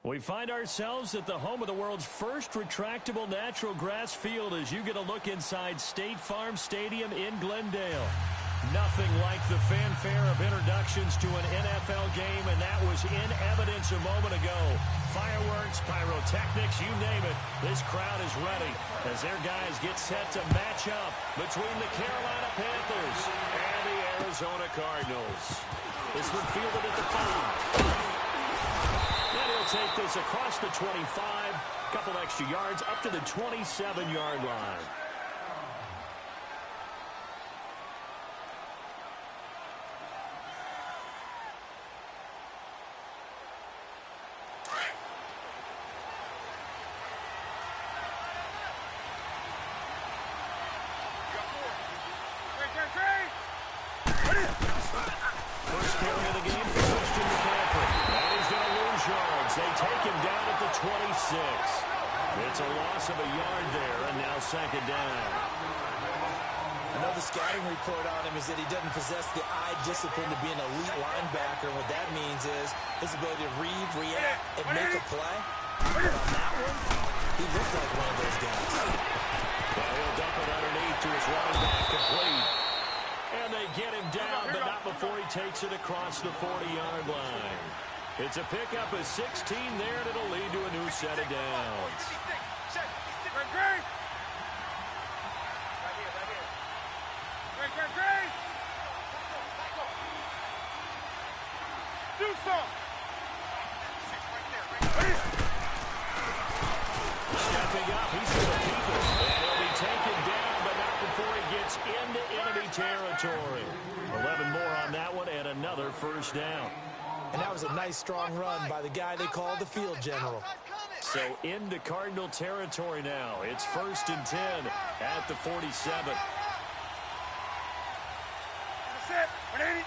We find ourselves at the home of the world's first retractable natural grass field as you get a look inside State Farm Stadium in Glendale. Nothing like the fanfare of introductions to an NFL game, and that was in evidence a moment ago. Fireworks, pyrotechnics, you name it. This crowd is ready as their guys get set to match up between the Carolina Panthers and the Arizona Cardinals. This one fielded at the 5. And he'll take this across the 25, couple extra yards up to the 27-yard line. First carry of the game for Christian McCaffrey. And he's going to lose yards. They take him down at the 26. It's a loss of a yard there, and now second down. Another scouting report on him is that he doesn't possess the eye discipline to be an elite linebacker. And what that means is his ability to read, react, and make a play. But on that one, he looked like one of those guys. Well, he'll dump it underneath to his running back, complete. And they get him down, but not before he takes it across the 40-yard line. It's a pickup of 16 there, and it'll lead to a new set of downs. Do some. Stepping up, he's going to keep it. And he'll be taken down, but not before he gets into enemy territory. 11 more on that one, and another first down. And that was a nice, strong run by the guy they call the field general. So into Cardinal territory now. It's 1st and 10 at the 47. That's it. 180.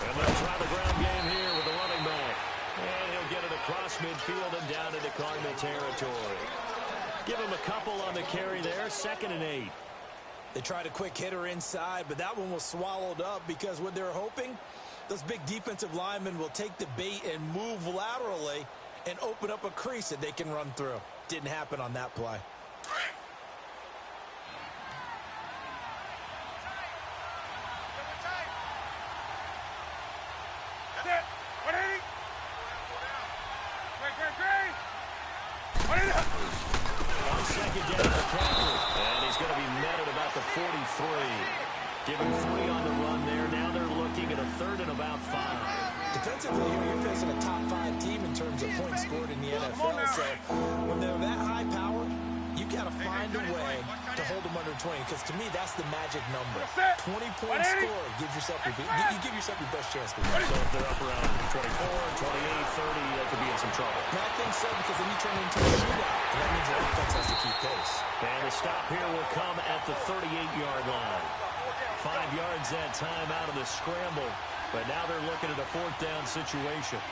And they'll try the ground game here with the running back. And he'll get it across midfield and down into Cardinal territory. Give him a couple on the carry there, 2nd and 8. They tried a quick hitter inside, but that one was swallowed up because what they're hoping, those big defensive linemen will take the bait and move laterally and open up a crease that they can run through. Didn't happen on that play. That's it. 180. Great. On second down, McCaffrey. And he's going to be met at about the 43. Give him 3 on the run there. Now they're looking at a 3rd and about 5. Defensively here, you're facing a top 5 team in terms of points scored in the NFL. So when they're that high powered, you got to find a way to hold them under 20. Because to me, that's the magic number. 20-point score gives yourself you give yourself your best chance to win. So if they're up around 24, 28, 30, they could be in some trouble. And I think so, because then you turn it into a shootout. And that means your offense has to keep pace. And the stop here will come at the 38-yard line. 5 yards that time out of the scramble. But now they're looking at a 4th down situation.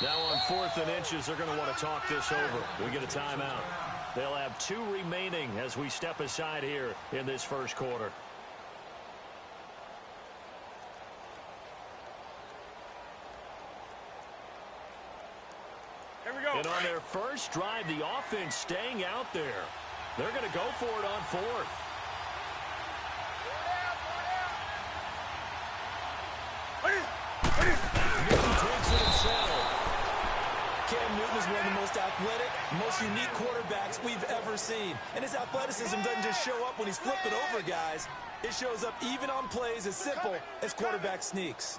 Now on 4th and inches, they're going to want to talk this over. We get a timeout. They'll have 2 remaining as we step aside here in this first quarter. Here we go. And on their first drive, the offense staying out there. They're going to go for it on 4th. Newton takes it himself. Cam Newton is one of the most athletic, most unique quarterbacks we've ever seen. And his athleticism doesn't just show up when he's flipping over guys. It shows up even on plays as simple as quarterback sneaks.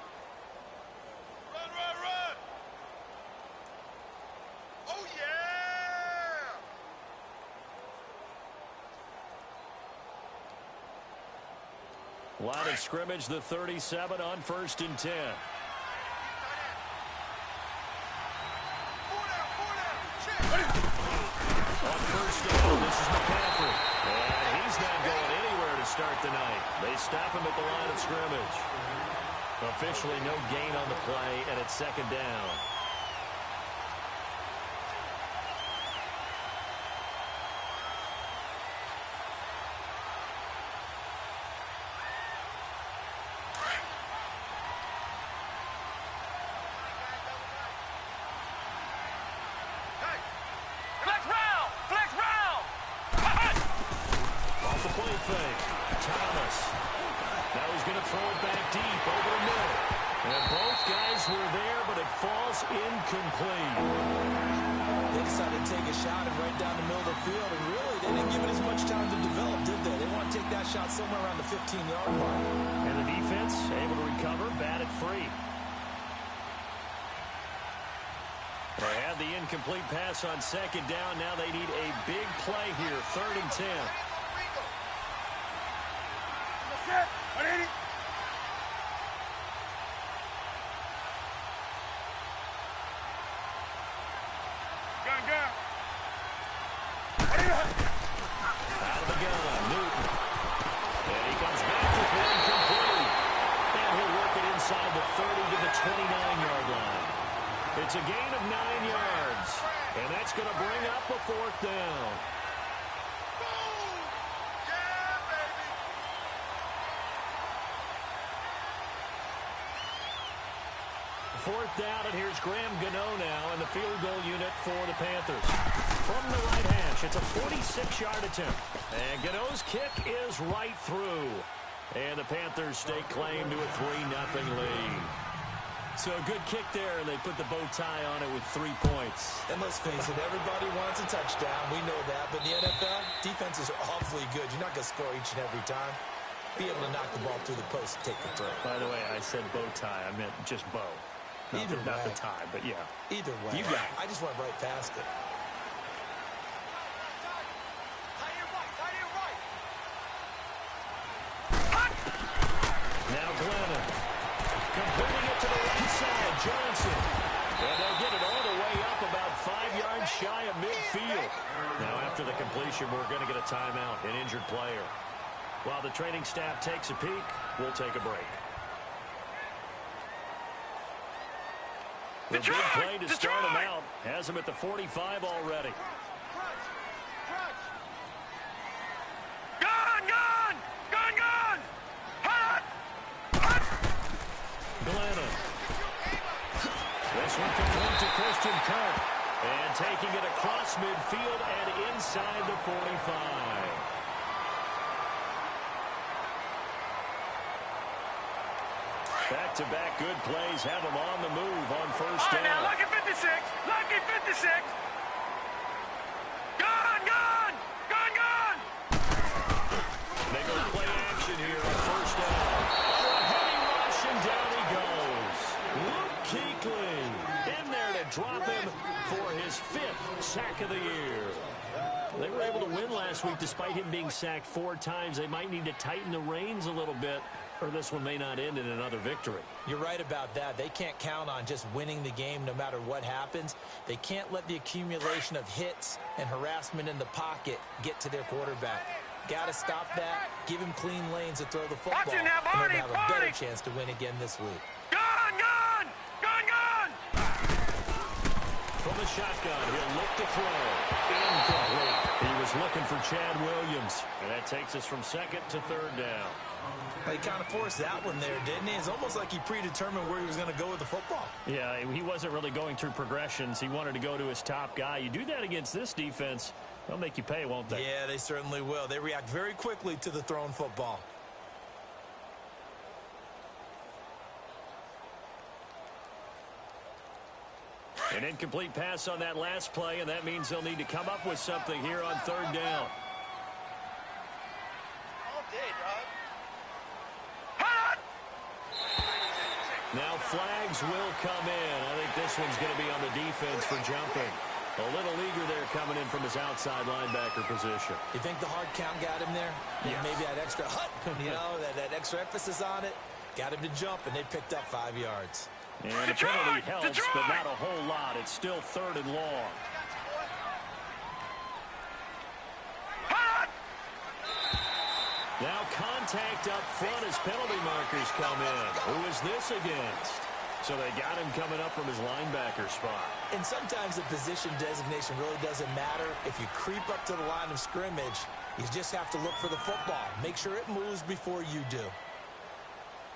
Run. Oh, yeah. Line of scrimmage, the 37 on 1st and 10. On 1st down, this is McCaffrey. And he's not going anywhere to start the night. They stop him at the line of scrimmage. Officially no gain on the play, and it's 2nd down. Incomplete. They decided to take a shot and right down the middle of the field, and really, they didn't give it as much time to develop, did they? They want to take that shot somewhere around the 15-yard line. And the defense able to recover, batted free. They had the incomplete pass on 2nd down. Now they need a big play here, 3rd and 10. Out of the gun, Newton. And he comes back with one complete. And he'll work it inside the 30 to the 29-yard line. It's a gain of 9 yards. And that's going to bring up a 4th down. Fourth down, and here's Graham Gano now in the field goal unit for the Panthers. From the right hash, it's a 46-yard attempt. And Gano's kick is right through. And the Panthers stake claim to a 3-0 lead. So a good kick there, and they put the bow tie on it with 3 points. And let's face it, everybody wants a touchdown. We know that. But in the NFL, defenses are awfully good. You're not going to score each and every time. Be able to knock the ball through the post and take the throw. By the way, I said bow tie. I meant just bow. Not the tie, but yeah. Either way. You got it. I just went right past it. Now Glennon. Completing it to the right side. Johnson. And they'll get it all the way up about 5 yards shy of midfield. Now after the completion, we're going to get a timeout, an injured player. While the training staff takes a peek, we'll take a break. The big play to start him out has him at the 45 already. Gone! Hot! Glennon. This one complete to Christian Kirk. And taking it across midfield and inside the 45. Back-to-back good plays have him on the move on 1st down. Now lucky 56! Lucky 56! Gone! They go play action here on 1st down. A heavy rush, and down he goes. Luke Kuechly in there to drop him for his 5th sack of the year. They were able to win last week despite him being sacked 4 times. They might need to tighten the reins a little bit, or this one may not end in another victory. You're right about that. They can't count on just winning the game no matter what happens. They can't let the accumulation of hits and harassment in the pocket get to their quarterback. Got to stop that, give him clean lanes to throw the football, and they'll have a better chance to win again this week. Gone! From the shotgun, he'll look to throw. Incomplete. He was looking for Chad Williams. And that takes us from 2nd to 3rd down. He kind of forced that one there, didn't he? It's almost like he predetermined where he was going to go with the football. Yeah, he wasn't really going through progressions. He wanted to go to his top guy. You do that against this defense, they'll make you pay, won't they? Yeah, they certainly will. They react very quickly to the thrown football. An incomplete pass on that last play, and that means they'll need to come up with something here on 3rd down. Now flags will come in. I think this one's going to be on the defense for jumping. A little eager there coming in from his outside linebacker position. You think the hard count got him there? Yes. Maybe that extra that extra emphasis on it got him to jump, and they picked up 5 yards. And the penalty helps, but not a whole lot. It's still 3rd and long. Now contact up front as penalty markers come in. Who is this against? So they got him coming up from his linebacker spot. And sometimes the position designation really doesn't matter. If you creep up to the line of scrimmage, you just have to look for the football. Make sure it moves before you do.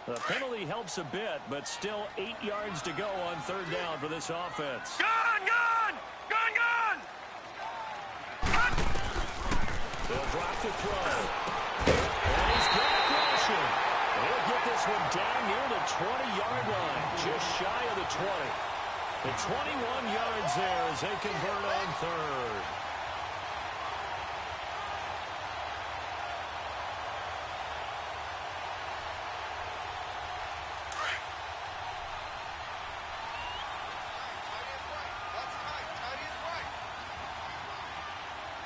The penalty helps a bit, but still 8 yards to go on 3rd down for this offense. Gone! Gone! Gone! Gone! They'll drop the throw. And he's back rushing. He'll get this one down near the 20-yard line, just shy of the 20. The 21 yards there as they convert on 3rd.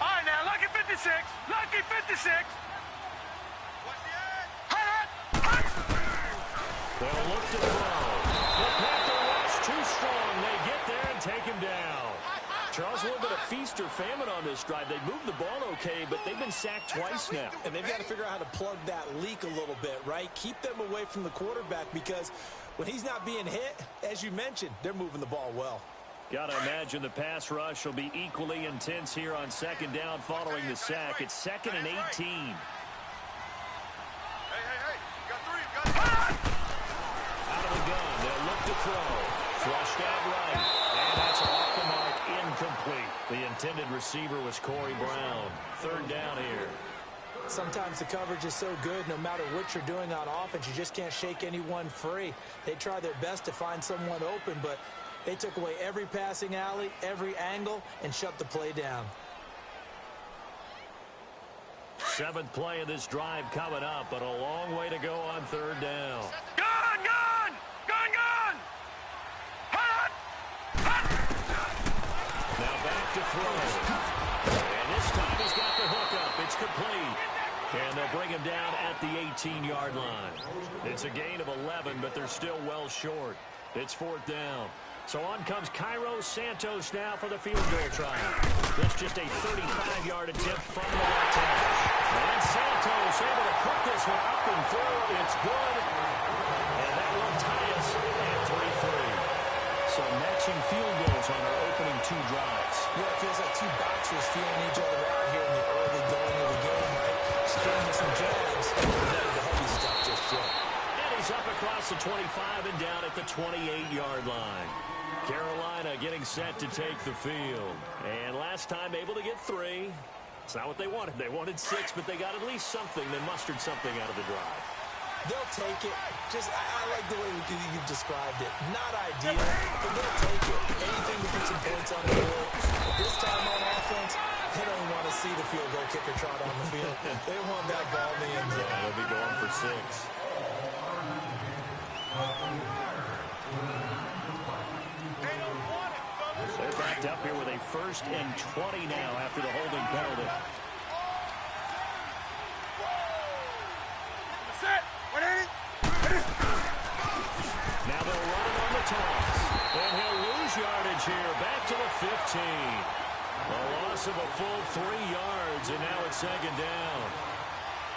All right, now, lucky 56. Lucky 56. They'll look to throw. The Panther rush too strong. They get there and take him down. Charles, a little bit of feast or famine on this drive. They moved the ball okay, but they've been sacked twice now. And they've got to figure out how to plug that leak a little bit, right? Keep them away from the quarterback, because when he's not being hit, as you mentioned, they're moving the ball well. Got to imagine the pass rush will be equally intense here on 2nd down following the sack. It's 2nd and 18. Hey, got 3, got 3. Out of the gun, they'll look to throw. Flushed out right. And that's off the mark, incomplete. The intended receiver was Corey Brown. 3rd down here. Sometimes the coverage is so good, no matter what you're doing on offense, you just can't shake anyone free. They try their best to find someone open, but they took away every passing alley, every angle, and shut the play down. 7th play of this drive coming up, but a long way to go on 3rd down. Gone! Gone! Gone! Gone! Hot! Hot! Now back to throw. And this time he's got the hook up. It's complete. And they'll bring him down at the 18-yard line. It's a gain of 11, but they're still well short. It's 4th down. So on comes Cairo Santos now for the field goal try. That's just a 35-yard attempt from the left hash. And Santos able to put this one up and through. It's good. And that will tie us at 3-3. So matching field goals on our opening 2 drives. Yeah, it feels like 2 boxers feeling each other out here in the early going of the game, right? Stringing some jabs, but none of the heavy stuff just yet. And he's up across the 25 and down at the 28-yard line. Carolina getting set to take the field. And last time able to get 3. It's not what they wanted. They wanted 6, but they got at least something. They mustered something out of the drive. They'll take it. I like the way you've described it. Not ideal, but they'll take it. Anything to put some points on the board. But this time on offense, they don't want to see the field goal kicker trot on the field. They want that ball in the end zone. They'll be going for 6. They're backed up here with a 1st and 20 now after the holding penalty. Now they'll run it on the toss. And he'll lose yardage here. Back to the 15. A loss of a full 3 yards, and now it's 2nd down.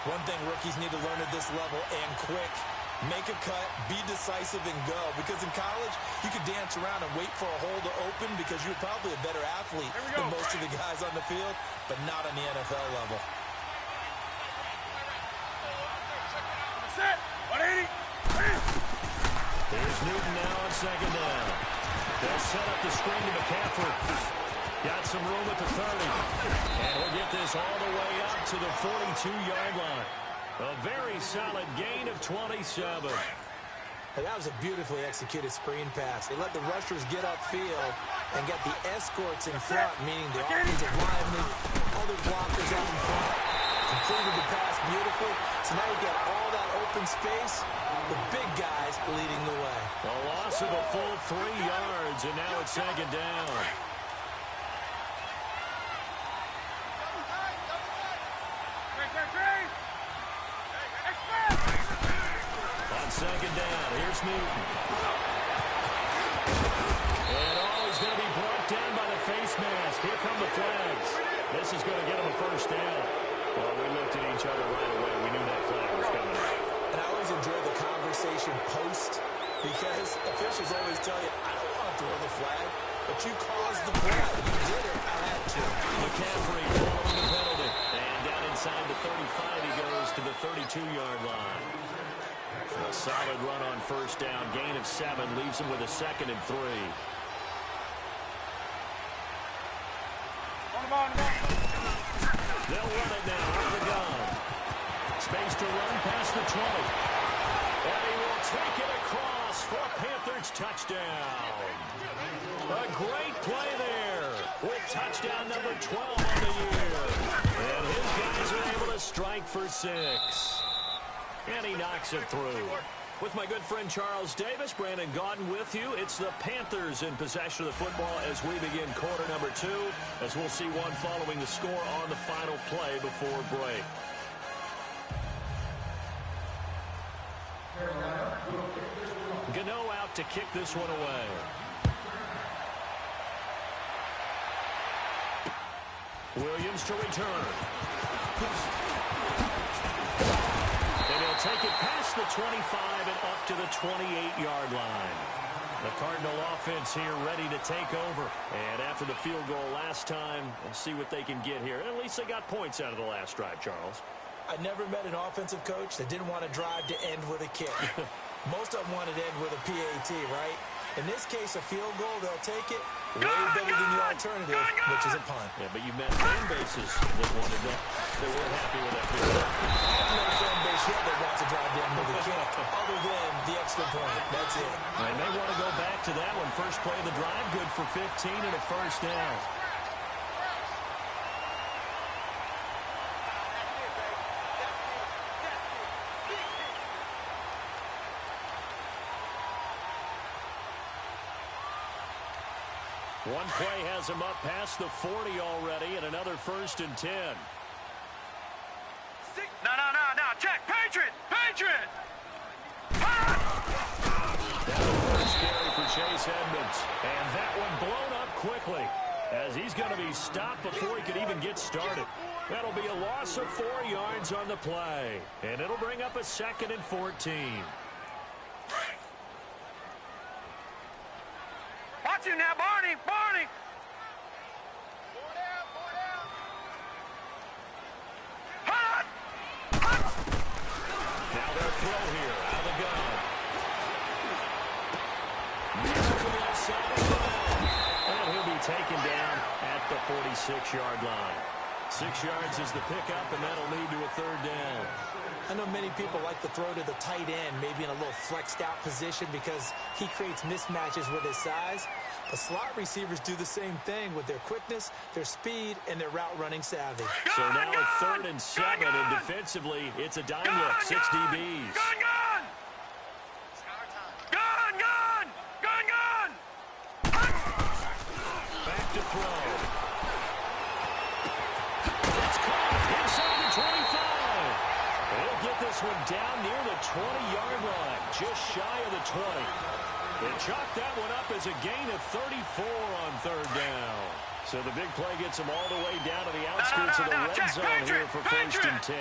One thing rookies need to learn at this level, and quick. Make a cut, be decisive, and go. Because in college, you could dance around and wait for a hole to open because you're probably a better athlete than most of the guys on the field, but not on the NFL level. Set! 180! Here's Newton now on 2nd down. They'll set up the screen to McCaffrey. Got some room at the 30. And we'll get this all the way up to the 42-yard line. A very solid gain of 27. And that was a beautifully executed screen pass. They let the rushers get upfield and get the escorts in front, meaning the offensive linemen, other blockers out in front. Completed the pass beautifully. So now you've got all that open space, the big guys leading the way. A loss of a full 3 yards, and now it's 2nd down. second down. Here's Newton. And he's going to be brought down by the face mask. Here come the flags. This is going to get him a first down. Well, we looked at each other right away. We knew that flag was coming out. And I always enjoy the conversation post because officials always tell you, I don't want to throw the flag, but you caused the play. You did it. I had to. McCaffrey following the penalty. And down inside the 35, he goes to the 32-yard line. A solid run on first down. Gain of 7 leaves him with a 2nd and 3. They'll run it now with the gun. Space to run past the 20. And he will take it across for a Panthers touchdown. A great play there with touchdown number 12 on the year. And his guys are able to strike for 6. And he knocks it through. With my good friend Charles Davis, Brandon Gaudin with you. It's the Panthers in possession of the football as we begin quarter number 2, as we'll see one following the score on the final play before break. Gano out to kick this one away. Williams to return. And he'll take it past the 25 and up to the 28-yard line. The Cardinal offense here ready to take over. And after the field goal last time, we'll see what they can get here. At least they got points out of the last drive, Charles. I never met an offensive coach that didn't want to drive to end with a kick. Most of them wanted to end with a PAT, right? In this case, a field goal, they'll take it way better than the alternative, which is a punt. Yeah, but you met fan bases that wanted that. They weren't happy with that field goal. No fan base yet that wants to drive down with a kick, other than the extra point. That's it. And they want to go back to that one. First play of the drive, good for 15 and a first down. One play has him up past the 40 already, and another 1st and 10. No. Check. Patriot. That's the first carry for Chase Edmonds. And that one blown up quickly, as he's going to be stopped before he could even get started. That'll be a loss of 4 yards on the play. And it'll bring up a 2nd and 14. Watch him now, Barney. Hot. Now they'll throw here out of the gun. Misses the left side. And he'll be taken down at the 46-yard line. 6 yards is the pickup, and that'll lead to a 3rd down. I know many people like to throw to the tight end, maybe in a little flexed out position because he creates mismatches with his size. The slot receivers do the same thing with their quickness, their speed, and their route running savvy. So now a 3rd and 7, and defensively, it's a dime look, 6 DBs. Gun! Back to throw. It's caught inside the 25. He'll get this one down near the 20-yard line, just shy of the 20. They chalked that one up as a gain of 34 on 3rd down. So the big play gets them all the way down to the outskirts of the red zone here for 1st and 10.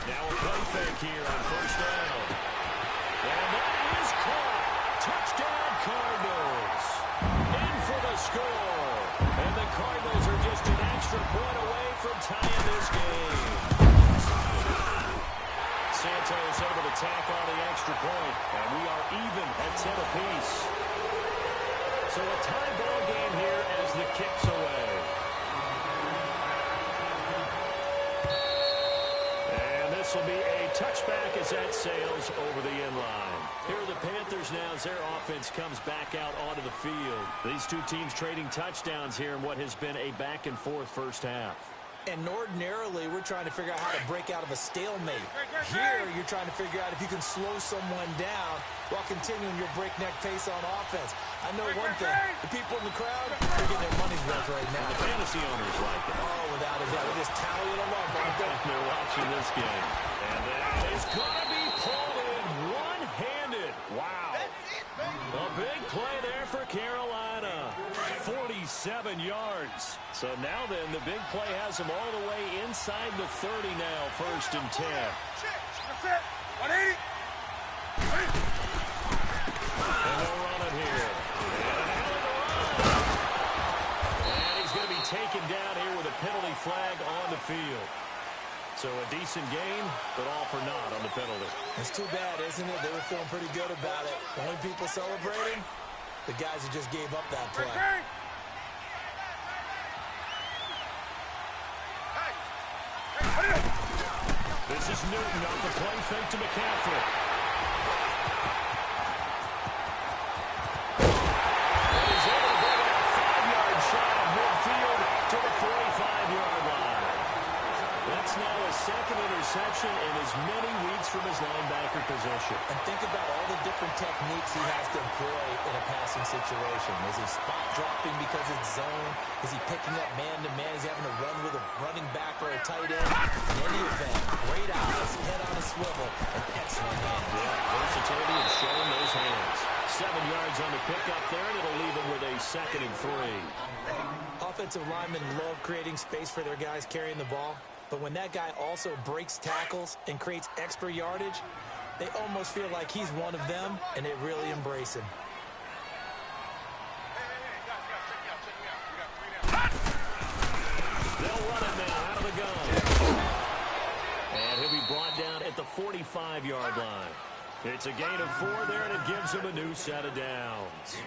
Now a play fake here on 1st down. And that is caught. Touchdown Cardinals. In for the score. And the Cardinals are just an extra point away from tying this game. Santos able to tack on the extra point, and we are even at 10 apiece. So a tie ball game here as the kick's away. And this will be a touchback as that sails over the end line. Here are the Panthers now as their offense comes back out onto the field. These two teams trading touchdowns here in what has been a back-and-forth first half. And ordinarily, we're trying to figure out how to break out of a stalemate. Here, you're trying to figure out if you can slow someone down while continuing your breakneck pace on offense. I know one thing. The people in the crowd are getting their right now. The fantasy owners like it. Oh, without a doubt. They're just tallying them up, aren't they? They're watching this game. And that is going to be pulled in one-handed. Wow. A big play there for Carolina. 47 yards. So now then, the big play has them all the way inside the 30 now, 1st and 10. That's it. 180. And they'll run it here. And he's going to be taken down here with a penalty flag on the field. So a decent game, but all for naught on the penalty. It's too bad, isn't it? They were feeling pretty good about it. The only people celebrating, the guys who just gave up that play. This is Newton off the play fake to McCaffrey. And he's able to bring it out 5 yards shy of midfield to the 45-yard line. That's now a second interception in as many weeks from his linebacker position. And think about all the different techniques he has to employ in a passing situation. Is he spot dropping because it's zone? Is he picking up man-to-man? Is he having to run with a running back or a tight end? In any event, great eyes, head on a swivel, and excellent hands. Yeah, versatility and showing those hands. 7 yards on the pickup there, and it'll leave them with a 2nd and 3. Offensive linemen love creating space for their guys carrying the ball. But when that guy also breaks tackles and creates extra yardage, they almost feel like he's one of them, and they really embrace him. They'll run it now out of the gun. And he'll be brought down at the 45-yard line. It's a gain of 4 there, and it gives him a new set of downs.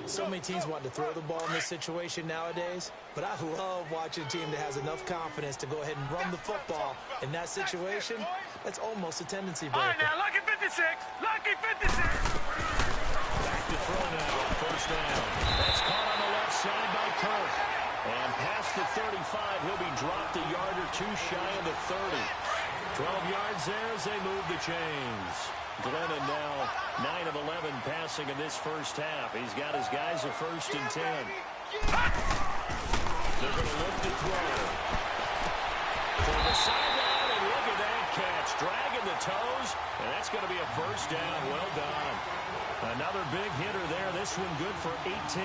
So many teams want to throw the ball in this situation nowadays, but I love watching a team that has enough confidence to go ahead and run the football. In that situation, that's almost a tendency breaker. All right, now, lucky 56. Lucky 56. Back to throw now, 1st down. That's caught on the left side by Kirk. And past the 35, he'll be dropped a yard or 2 shy of the 30. 12 yards there as they move the chains. Glennon now 9 of 11 passing in this first half. He's got his guys a 1st and 10. They're going to look to throw. For the sideline, and look at that catch. Dragging the toes, and that's going to be a 1st down. Well done. Another big hitter there. This one good for 18.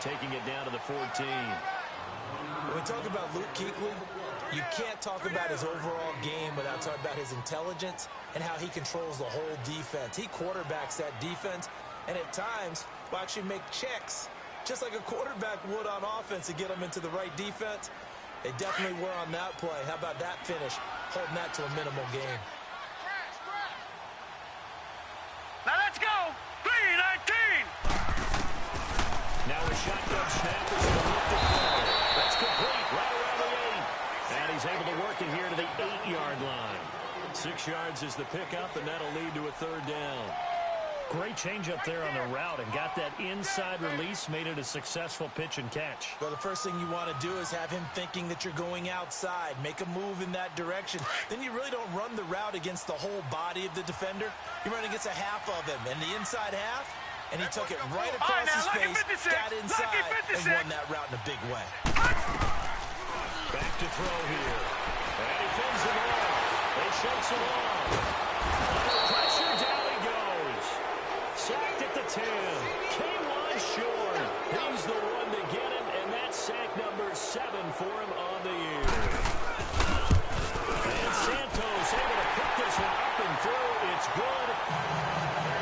Taking it down to the 14. When we talk about Luke Kuechly, you can't talk about his overall game without talking about his intelligence and how he controls the whole defense. He quarterbacks that defense, and at times will actually make checks, just like a quarterback would on offense to get them into the right defense. They definitely were on that play. How about that finish, holding that to a minimal gain. Now let's go. 3-19. Now a shotgun snap is going to look to throw. That's complete right around the 8. And he's able to work it here to the 8-yard line. 6 yards is the pickup, and that'll lead to a 3rd down. Great change up there on the route and got that inside release, made it a successful pitch and catch. Well, the first thing you want to do is have him thinking that you're going outside, make a move in that direction. Then you really don't run the route against the whole body of the defender. You run against a half of him, and the inside half, and he took it right across his face, got inside, and won that route in a big way. Back to throw here. And he fends him off. They shakes him off. Under pressure, down he goes. Sacked at the 10. Came one short. He's the one to get him, and that's sack number 7 for him on the year. And Santos able to pick this one up and through. It's good.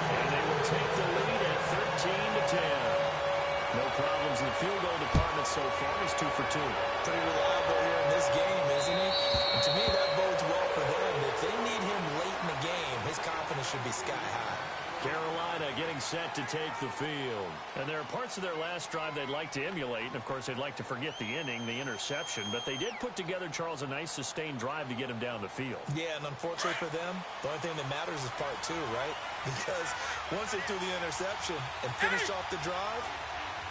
And they will take the lead at 13-10. No problems in the field goal department so far. He's 2 for 2. Pretty reliable here in this game, isn't he? And to me, that bodes well for them. If they need him late in the game, his confidence should be sky high. Carolina getting set to take the field. And there are parts of their last drive they'd like to emulate. And, of course, they'd like to forget the inning, the interception. But they did put together, Charles, a nice sustained drive to get him down the field. Yeah, and unfortunately for them, the only thing that matters is part 2, right? Because once they threw the interception and finished off the drive,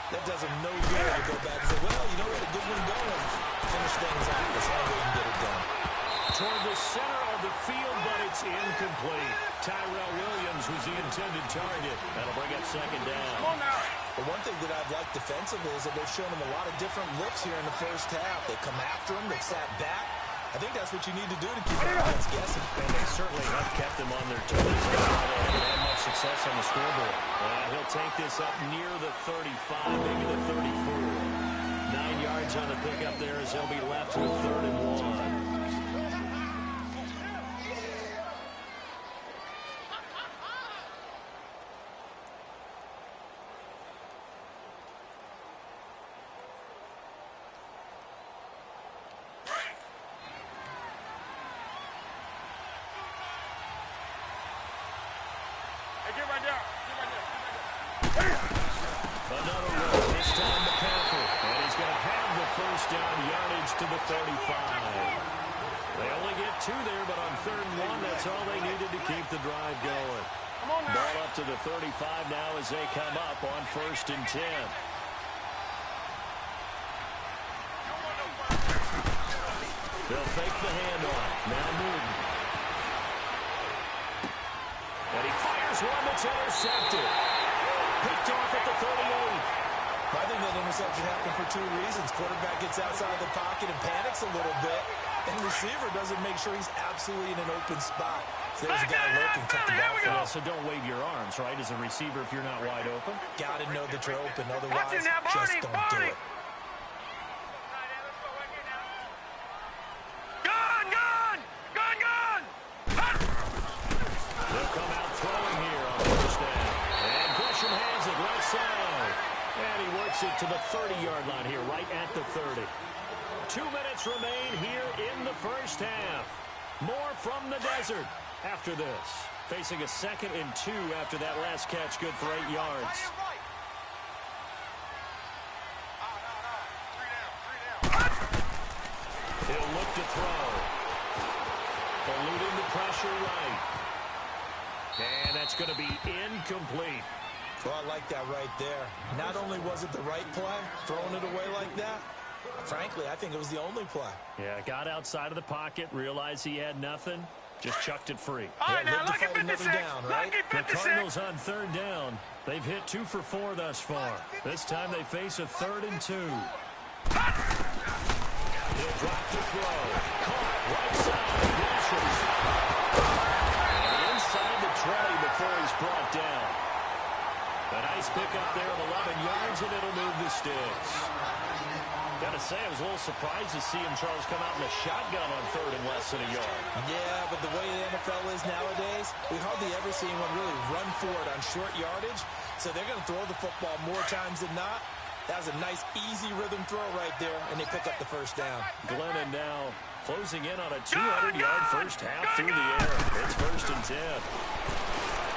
That does him no good to go back and say, well, you know what, a good one going. Finish things out. That's how we can get it done. Toward the center of the field, but it's incomplete. Tyrell Williams was the intended target. That'll bring up second down. Come on now. The one thing that I've liked defensively is that they've shown him a lot of different looks here in the first half. They come after him. They've sat back. I think that's what you need to do to keep the offense guessing. And they certainly have kept them on their toes. They haven't had much success on the scoreboard. He'll take this up near the 35, maybe the 34. 9 yards on the pickup there as they'll be left with 3rd and 1. Another run, this time McCaffrey, and he's going to have the first down yardage to the 35. They only get 2 there, but on 3rd and 1, that's all they needed to keep the drive going. Ball up to the 35 now as they come up on 1st and 10. They'll fake the handoff. Now Newton. And he fires one that's intercepted. Picked off at the 38. I think that interception happened for 2 reasons. Quarterback gets outside the pocket and panics a little bit. And receiver doesn't make sure he's absolutely in an open spot. So there's a guy lurking, cut the ball for So don't wave your arms, right, as a receiver if you're not wide open. Got to know that you're open. Otherwise, just don't do it. They'll come out throwing here on 1st down. And Gresham has it right side. And he works it to the 30-yard line here, right at the 30. 2 minutes remain here in the first half. More from the desert after this. Facing a 2nd and 2 after that last catch, good for 8 yards. He'll look to throw. Eluding the pressure right. And that's going to be incomplete. Well, I like that right there. Not only was it the right play, throwing it away like that, frankly, I think it was the only play. Yeah, got outside of the pocket, realized he had nothing, just chucked it free. All right, now, Lucky 56. Down, right? The Cardinals on 3rd down. They've hit 2 for 4 thus far. This time they face a 3rd and 2. He'll drop to throw. Caught right side. Rushes. And inside the 20 before he's brought down. A nice pickup there of 11 yards, and it'll move the sticks. Gotta say, I was a little surprised to see him, Charles, come out in a shotgun on 3rd and less than a yard. Yeah, but the way the NFL is nowadays, we hardly ever see anyone really run for it on short yardage. So they're going to throw the football more times than not. That was a nice, easy rhythm throw right there, and they pick up the first down. Glennon now closing in on a 200-yard first half through the air. It's 1st and 10.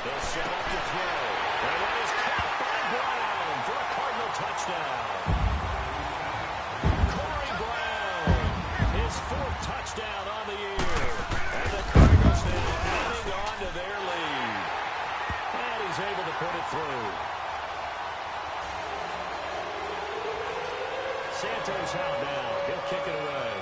They'll set up to throw. And that is caught by Brown for a Cardinal touchdown. Corey Brown, his 4th touchdown on the year. And the Cardinals now adding on to their lead. And he's able to put it through. Santos out now. He'll kick it away.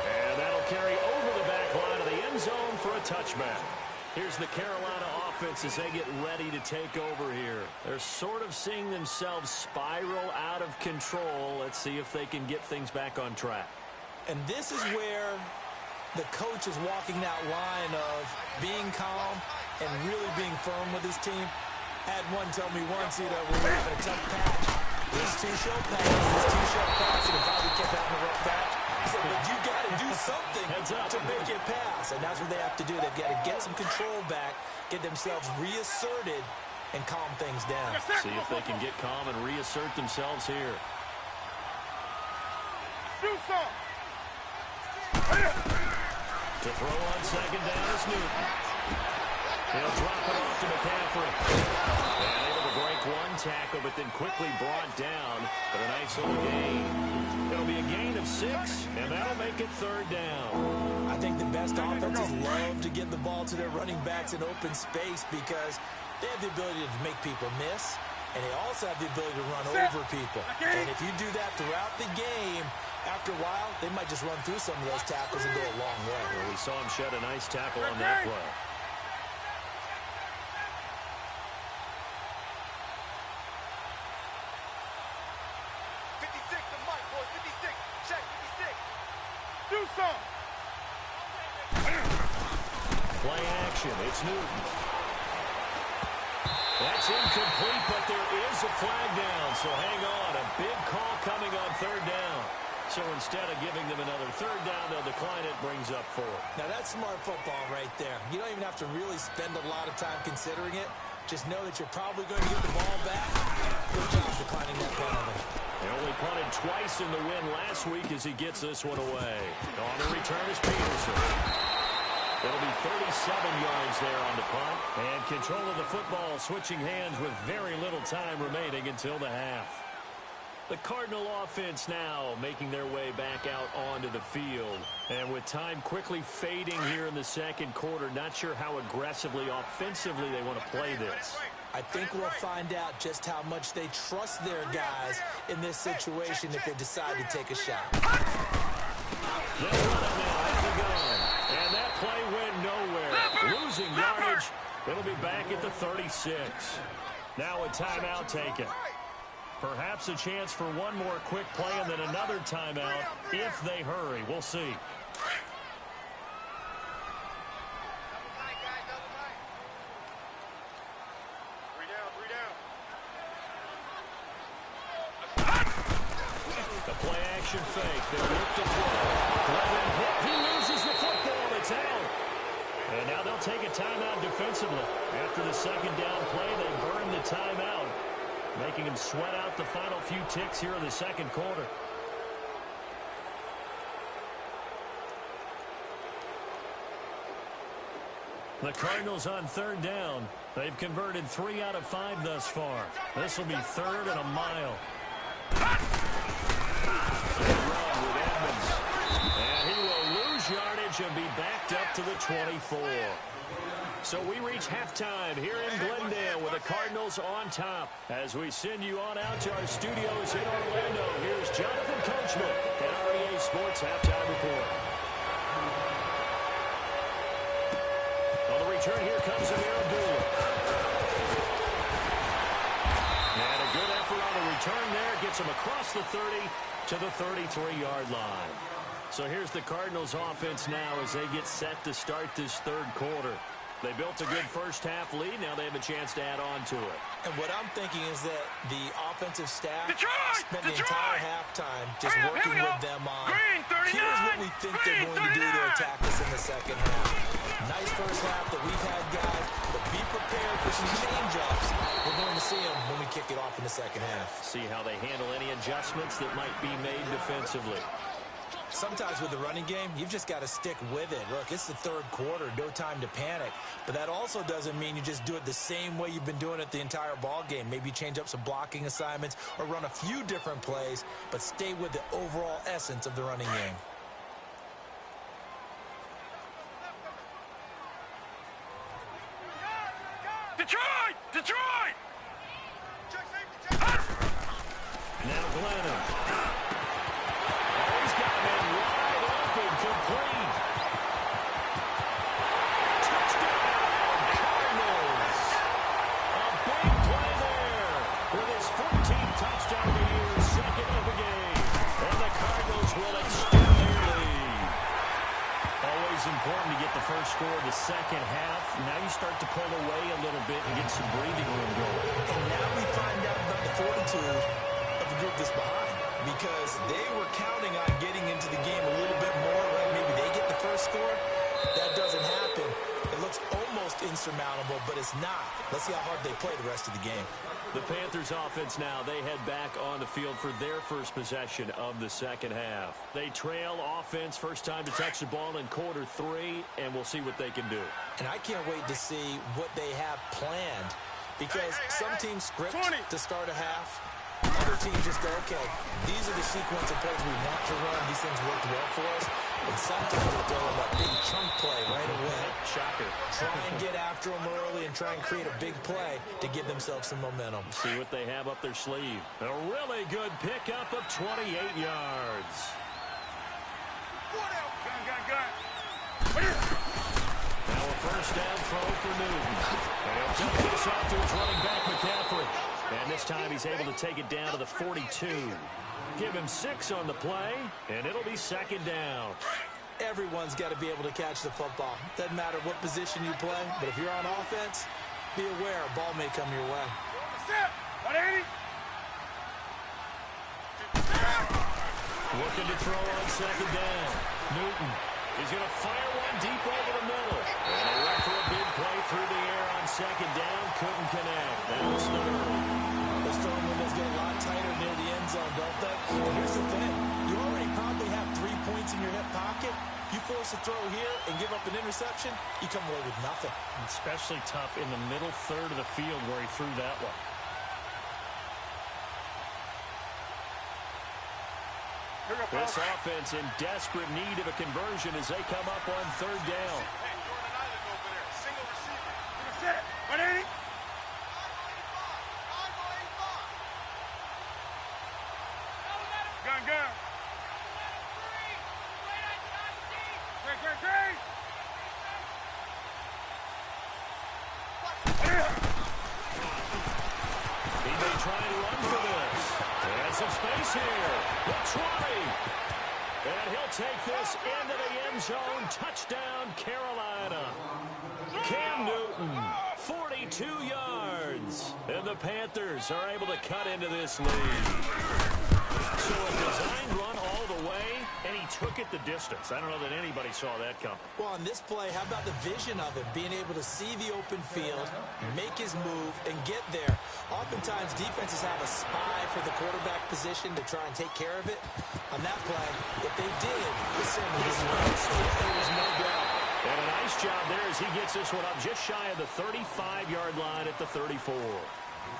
And that'll carry over the back line of the end zone for a touchback. Here's the Carolina offense as they get ready to take over here. They're sort of seeing themselves spiral out of control. Let's see if they can get things back on track. And this is where the coach is walking that line of being calm and really being firm with his team. Had one tell me once, we were having a tough patch. This two-show pass, and if I would keep having a rough patch, he said, but you got to do something to make it pass. And that's what they have to do. They've got to get some control back, get themselves reasserted, and calm things down. See if they can get calm and reassert themselves here. Do some. To throw on 2nd down is Newton. He'll drop it off to McCaffrey. And able to break 1 tackle, but then quickly brought down. But a nice little gain. It'll be a gain of 6, and that'll make it 3rd down. I think the best offenses love to give the ball to their running backs in open space because they have the ability to make people miss, and they also have the ability to run over people. And if you do that throughout the game, after a while, they might just run through some of those tackles and go a long way. Well, we saw him shed a nice tackle on that play. Play action. It's Newton. That's incomplete, but there is a flag down. So hang on. A big call coming on 3rd down. So instead of giving them another 3rd down, they'll decline it. Brings up 4. Now that's smart football right there. You don't even have to really spend a lot of time considering it. Just know that you're probably going to get the ball back. Good job declining that penalty. They only punted twice in the win last week as he gets this one away. On the return is Peterson. It'll be 37 yards there on the punt. And control of the football switching hands with very little time remaining until the half. The Cardinal offense now making their way back out onto the field. And with time quickly fading here in the second quarter, not sure how aggressively, offensively they want to play this. I think we'll find out just how much they trust their guys in this situation if they decide to take a shot. They'll run it now at the gun. And that play went nowhere. Losing yardage. It'll be back at the 36. Now a timeout taken. Perhaps a chance for one more quick play and then another timeout if they hurry. We'll see. The play action fake. They look to throw. He loses the football. It's out. And now they'll take a timeout defensively. After the second down play, they burn the timeout, making him sweat out the final few ticks here in the second quarter. The Cardinals on 3rd down. They've converted 3 out of 5 thus far. This will be 3rd and a mile. Run with Edmonds. And he will lose yardage and be backed up to the 24. So we reach halftime here in Glendale with the Cardinals on top. As we send you on out to our studios in Orlando, here's Jonathan Coachman at REA Sports Halftime Report. On the return, here comes Yr.2. And a good effort on the return there. Gets him across the 30 to the 33-yard line. So here's the Cardinals offense now as they get set to start this third quarter. They built a good first-half lead. Now they have a chance to add on to it. And what I'm thinking is that the offensive staff spent the entire halftime just working with them on, here's what we think they're going to do to attack us in the second half. Nice first half that we've had, guys, but be prepared for some change-ups. We're going to see them when we kick it off in the second half. See how they handle any adjustments that might be made defensively. Sometimes with the running game, you've just got to stick with it. Look, it's the third quarter, no time to panic. But that also doesn't mean you just do it the same way you've been doing it the entire ball game. Maybe change up some blocking assignments or run a few different plays, but stay with the overall essence of the running game. Detroit! Detroit! Now Glennon. He's got him wide open, complete. Touchdown, Cardinals. A big play there with his 14th touchdown of the year, second of the game. And the Cardinals will extend their lead. Always important to get the first score of the second half. Now you start to pull away a little bit and get some breathing room going. And now we find out about the fortitude of the group that's behind, because they were counting on getting into the game a little bit more, right? Maybe they get the first score. That doesn't happen. It looks almost insurmountable, but it's not. Let's see how hard they play the rest of the game. The Panthers offense now, they head back on the field for their first possession of the second half. They trail offense, first time to touch the ball in quarter 3, and we'll see what they can do. And I can't wait to see what they have planned because some teams script to start a half. Other teams just go, okay, these are the sequence of plays we want to run. These things worked well for us. And sometimes we'll throw them a big chunk play right away. Shocker. Try and get after them early and try and create a big play to give themselves some momentum. See what they have up their sleeve. A really good pickup of 28 yards. Now a first down throw for Newton. And he'll take this off to his running back, McCaffrey. And this time he's able to take it down to the 42. Give him 6 on the play, and it'll be second down. Everyone's got to be able to catch the football. Doesn't matter what position you play, but if you're on offense, be aware a ball may come your way. Looking to throw on second down. Newton. He's going to fire one deep over the middle. And they went for a big play through the air on second down. Couldn't connect. That was third. Those throwing windows get a lot tighter near the end zone, don't they? And here's the thing. You already probably have 3 points in your hip pocket. You force a throw here and give up an interception, you come away with nothing. Especially tough in the middle third of the field where he threw that one. This offense in desperate need of a conversion as they come up on third down. He may try to run for this. And some space here. The 20. And he'll take this into the end zone. Touchdown, Carolina. Cam Newton, 42 yards. And the Panthers are able to cut into this lead. So a designed run all the way, and he took it the distance. I don't know that anybody saw that coming. Well, on this play, how about the vision of him? Being able to see the open field, make his move, and get there. Oftentimes, defenses have a spy for the quarterback position to try and take care of it. On that play, if they did, the certainly didn't run. There was no doubt. And a nice job there as he gets this one up just shy of the 35-yard line at the 34.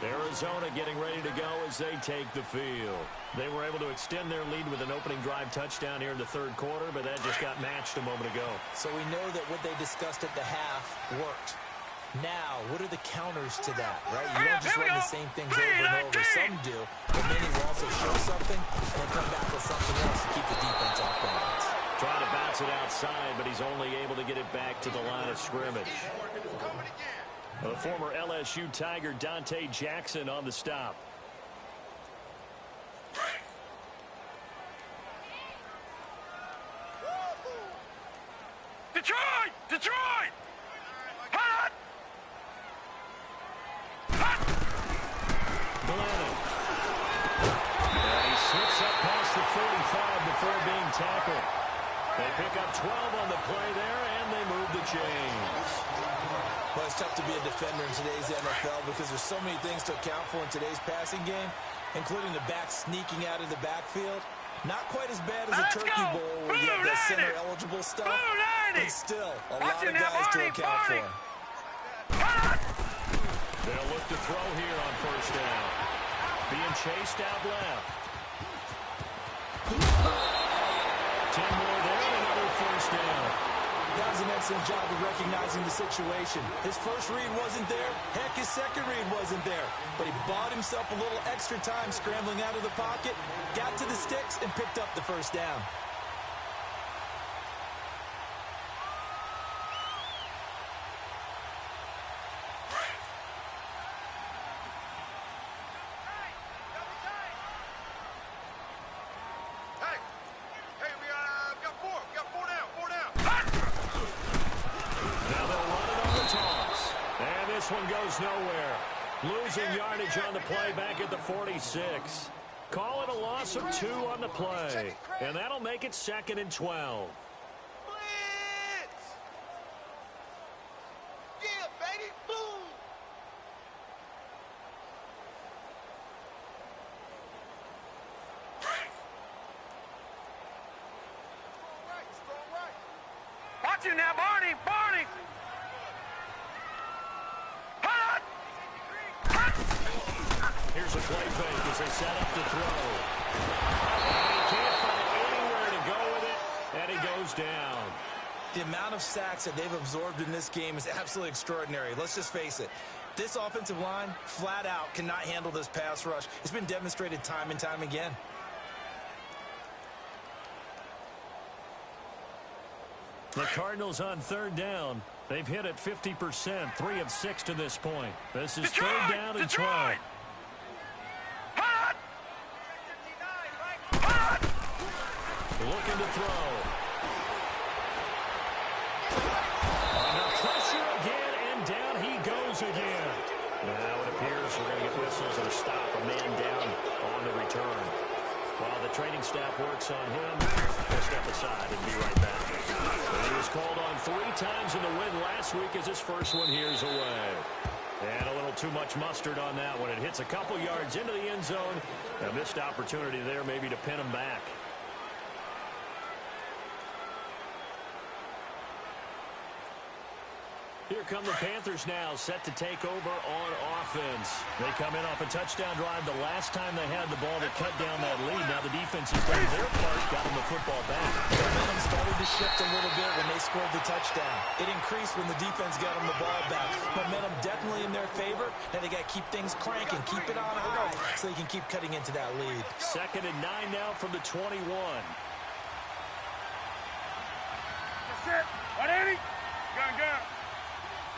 Arizona getting ready to go as they take the field. They were able to extend their lead with an opening drive touchdown here in the third quarter, but that just got matched a moment ago. So we know that what they discussed at the half worked. Now, what are the counters to that, right? You don't just run the same things over and over. Some do, but many will also show something and then come back with something else to keep the defense off balance. Trying to bounce it outside, but he's only able to get it back to the line of scrimmage. The former LSU Tiger Dante Jackson on the stop. Detroit! Detroit! Hot! Hot! Glennon. And he slips up past the 45 before being tackled. They pick up 12 on the play there, and they move the chains. Well, it's tough to be a defender in today's NFL because there's so many things to account for in today's passing game, including the back sneaking out of the backfield. Not quite as bad as a Turkey Bowl where you have the center-eligible stuff, but still a lot of guys to account for. They'll look to throw here on first down. Being chased out left. 10 more there, and another first down. That was an excellent job of recognizing the situation. His first read wasn't there. Heck, his second read wasn't there. But he bought himself a little extra time scrambling out of the pocket, got to the sticks, and picked up the first down. This one goes nowhere. Losing yardage on the play back at the 46. Call it a loss of 2 on the play. And that'll make it 2nd and 12. Yeah, baby, boom! Watch it now, Barney! Barney! Hot! Here's a play fake as they set up to throw. He can't find anywhere to go with it, and he goes down. The amount of sacks that they've absorbed in this game is absolutely extraordinary. Let's just face it. This offensive line, flat out, cannot handle this pass rush. It's been demonstrated time and time again. The Cardinals on third down. They've hit it 50%, 3 of 6 to this point. This is Detroit! third down and 12. Hot! Hot! Looking to throw. Under pressure again, and down he goes again. Now it appears we're going to get whistles and a stop. A man down on the return. While the training staff works on him, we'll step aside and be right back. But he was called on 3 times in the win last week as his first one here's away. And a little too much mustard on that one. It hits a couple yards into the end zone. A missed opportunity there maybe to pin him back. Here come the Panthers now, set to take over on offense. They come in off a touchdown drive the last time they had the ball to cut down that lead. Now the defense has done their part, got them the football back. Momentum started to shift a little bit when they scored the touchdown. It increased when the defense got them the ball back. Momentum definitely in their favor. Now they got to keep things cranking, keep it on high so they can keep cutting into that lead. 2nd and 9 now from the 21. That's it. 180. Gun.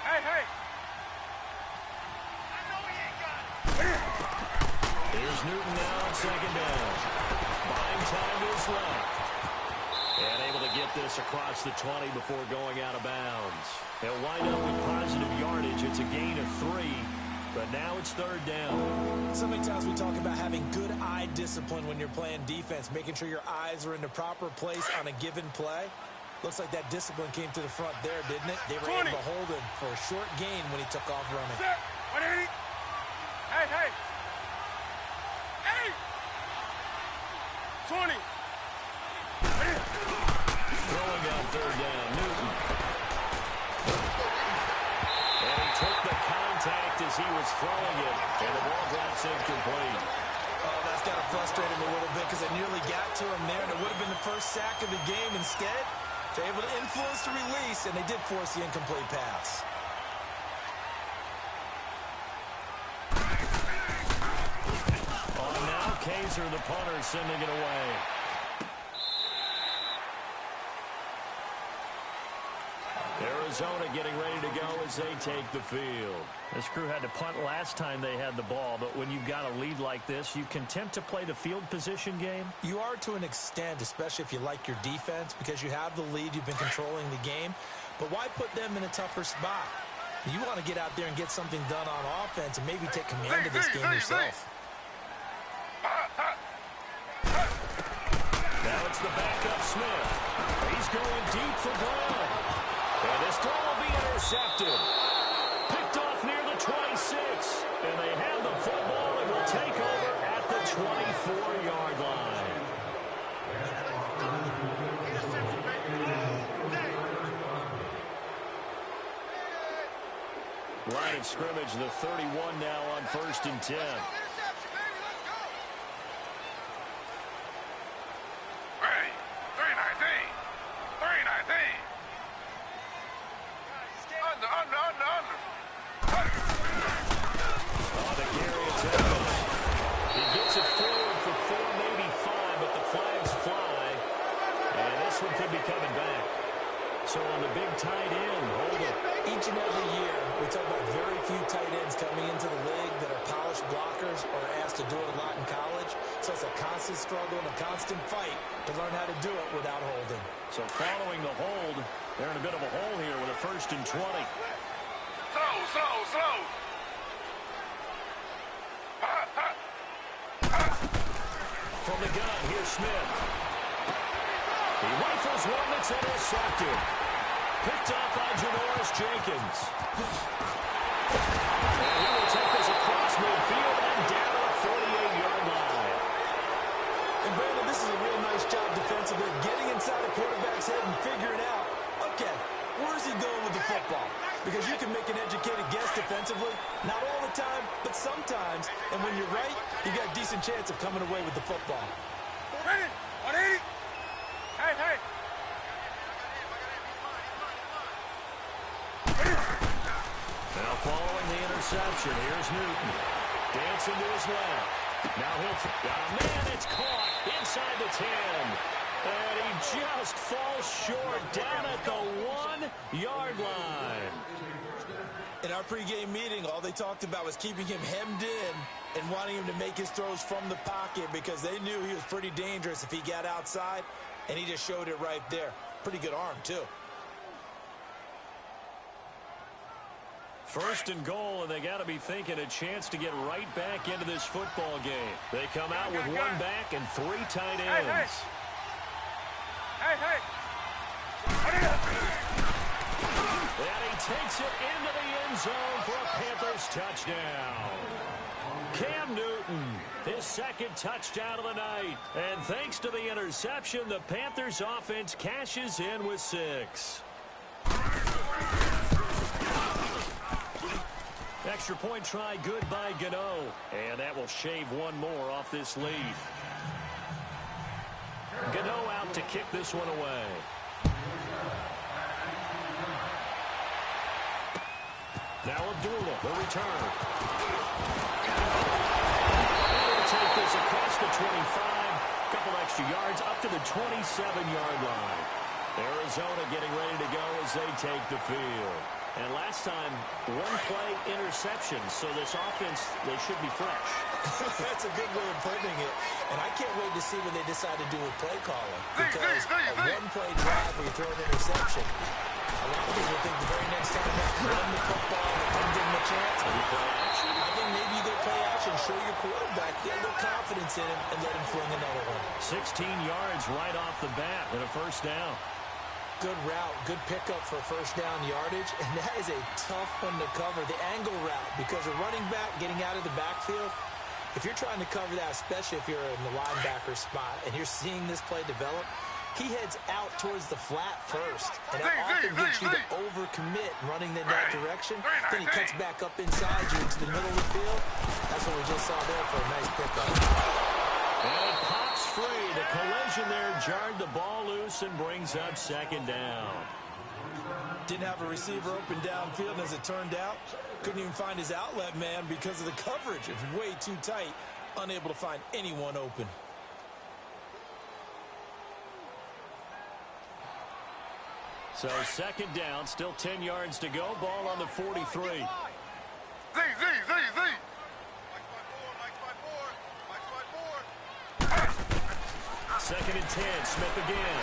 Hey. I know he ain't got it. Here's Newton now on 2nd down. Buying time is left. And able to get this across the 20 before going out of bounds. They'll wind up with positive yardage. It's a gain of 3, but now it's 3rd down. So many times we talk about having good eye discipline when you're playing defense, making sure your eyes are in the proper place on a given play. Looks like that discipline came to the front there, didn't it? They were able to hold him for a short gain when he took off running. Set. 180. Hey. 20. Throwing on 3rd down, Newton. And he took the contact as he was throwing it, and the ball drops incomplete. Oh, that's got to frustrate him a little bit because it nearly got to him there, and it would have been the first sack of the game. Instead, they're able to influence the release, and they did force the incomplete pass. On now, Kaiser, the punter, sending it away. Arizona getting ready to go as they take the field. This crew had to punt last time they had the ball, but when you've got a lead like this, you content to play the field position game? You are to an extent, especially if you like your defense, because you have the lead, you've been controlling the game. But why put them in a tougher spot? You want to get out there and get something done on offense and maybe take command of this game yourself. Now it's the backup Smith. He's going deep for Brown. And this throw will be intercepted. Picked off near the 26. And they have the football and will take over at the 24-yard line. Line of scrimmage, the 31 now on 1st and 10. So on the big tight end, hold it. Each and every year, we talk about very few tight ends coming into the league that are polished blockers or asked to do it a lot in college. So it's a constant struggle and a constant fight to learn how to do it without holding. So following the hold, they're in a bit of a hole here with a 1st and 20. Slow. From the gun, here's Smith. He rifles one that's intercepted. Picked up by Janoris Jenkins. And he will take this across midfield and down at the 48-yard line. And Brandon, this is a real nice job defensively, getting inside the quarterback's head and figuring out, okay, where's he going with the football? Because you can make an educated guess defensively, not all the time, but sometimes, and when you're right, you got a decent chance of coming away with the football. Ready? 180. Hey, hey. Now following the interception, here's Newton. Dancing to his left. Now man, it's caught inside the 10. And he just falls short down at the 1-yard line. In our pregame meeting, all they talked about was keeping him hemmed in and wanting him to make his throws from the pocket because they knew he was pretty dangerous if he got outside, and he just showed it right there. Pretty good arm, too. First and goal, and they got to be thinking a chance to get right back into this football game. They come out with one back and 3 tight ends. Hey, hey. And he takes it into the end zone for a Panthers touchdown. Cam Newton, his second touchdown of the night. And thanks to the interception, the Panthers offense cashes in with 6. Extra point try good by Gano. And that will shave one more off this lead. Gano out to kick this one away. Now Abdullah, the return. They'll take this across the 25. Couple extra yards up to the 27-yard line. Arizona getting ready to go as they take the field. And last time, one-play interception, so this offense, they should be fresh. That's a good way of putting it. And I can't wait to see what they decide to do with play calling. Because a one-play drive where you throw an interception, a lot of people think the very next time they run the football and give them a chance. Maybe play action. I think maybe you go play action, show your quarterback, get a little confidence in him, and let him fling another one. 16 yards right off the bat and a first down. Good route, good pickup for first down yardage, and that is a tough one to cover, the angle route, because a running back getting out of the backfield, if you're trying to cover that, especially if you're in the linebacker spot and you're seeing this play develop, he heads out towards the flat first, and that often gets you to overcommit running in that direction. Then he cuts back up inside you into the middle of the field. That's what we just saw there for a nice pickup. And it pops free. The collision there jarred the ball loose and brings up second down. Didn't have a receiver open downfield, and as it turned out, couldn't even find his outlet man because of the coverage. It's way too tight, unable to find anyone open. So second down, still 10 yards to go. Ball on the 43. Z. Second and 10, Smith again.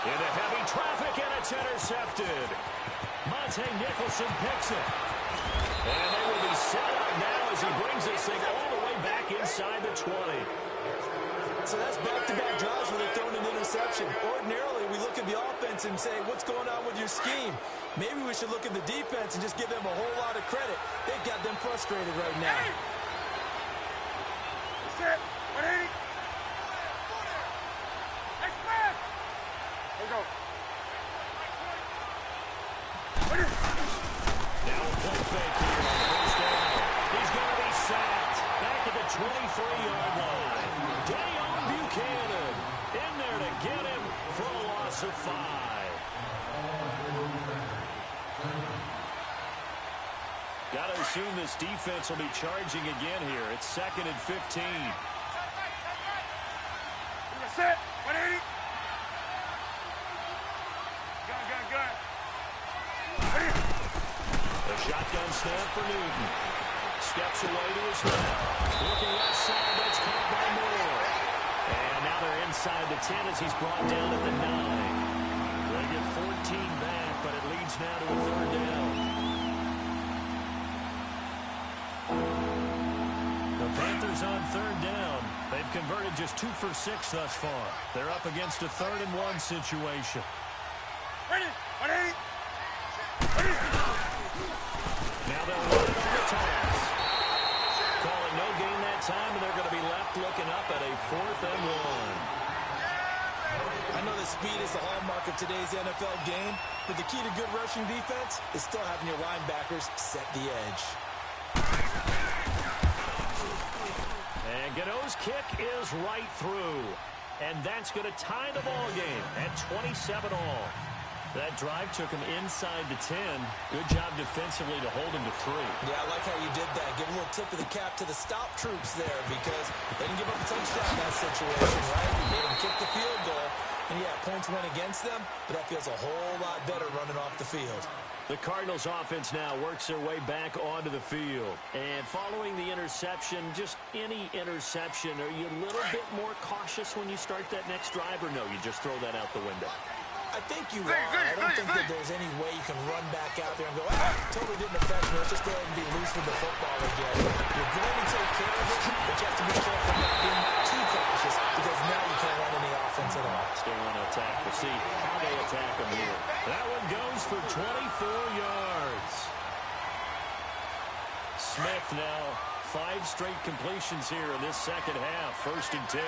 Into heavy traffic, and it's intercepted. Monte Nicholson picks it. And they will be set up now as he brings this thing all the way back inside the 20. So that's back-to-back drives where they're throwing an interception. Ordinarily, we look at the offense and say, what's going on with your scheme? Maybe we should look at the defense and just give them a whole lot of credit. They've got them frustrated right now. Set. 180. Hey, Smith. Here we go. Now a play fake here on first down. He's going to be sacked back at the 23-yard line. Deion Buchanan in there to get him for a loss of 5. Got to assume this defense will be charging again here. It's second and 15. Set. 180. Gun. The shotgun snap for Newton. Steps away to his left. Looking left side, that's caught by Moore. And now they're inside the 10 as he's brought down at the 9. They get 14 back, but it leads now to a third down. The Panthers on third down. They've converted just 2 for 6 thus far. They're up against a 3rd and 1 situation. Ready. 180. Now they'll run it on the toss. Calling no gain that time, and they're going to be left looking up at a 4th and 1. I know that speed is the hallmark of today's today's NFL game, but the key to good rushing defense is still having your linebackers set the edge. And Gano's kick is right through. And that's going to tie the ball game at 27 all. That drive took him inside the 10. Good job defensively to hold him to 3. Yeah, I like how you did that. Give a little tip of the cap to the stop troops there because they didn't give up a touchdown in that situation, right? You made them kick the field goal. And, yeah, points went against them, but that feels a whole lot better running off the field. The Cardinals offense now works their way back onto the field. And following the interception, just any interception, are you a little bit more cautious when you start that next drive, or no, you just throw that out the window? I think you are. I don't think that there's any way you can run back out there and go, totally didn't affect me. Let's just go ahead and be loose with the football again. You're going to take care of it, but you have to be careful not being too cautious because now you can't run any offense at all. Stay on attack. We'll see how they attack them here. That one goes for 24 yards. Smith now 5 straight completions here in this second half. 1st and 10.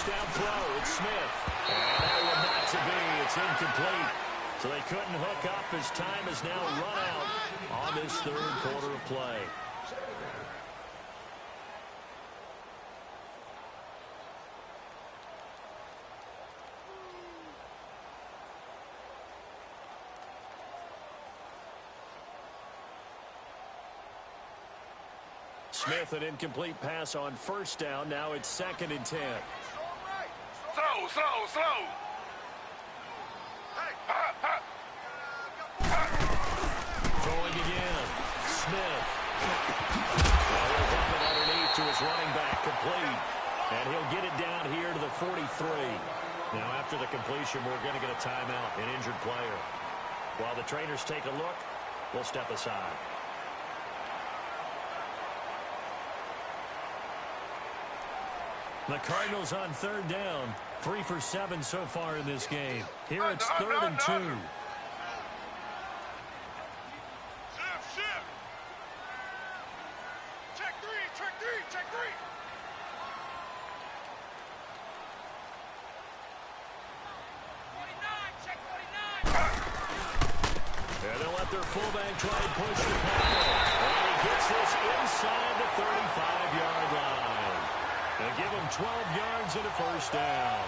Down throw, it's Smith. And that one not to be. It's incomplete. So they couldn't hook up as time has now run out on this 3rd quarter of play. Smith, an incomplete pass on 1st down. Now it's 2nd and 10. Slow. Throwing again. Smith. Underneath to his running back. Complete. And he'll get it down here to the 43. Now after the completion, we're going to get a timeout, an injured player. While the trainers take a look, we'll step aside. The Cardinals on 3rd down. 3 for 7 so far in this game. Here it's 3rd and 2. Shift. Check 3. And they'll let their fullback try and push the ball. And he gets this inside the 35-yard line. They give him 12 yards and a 1st down.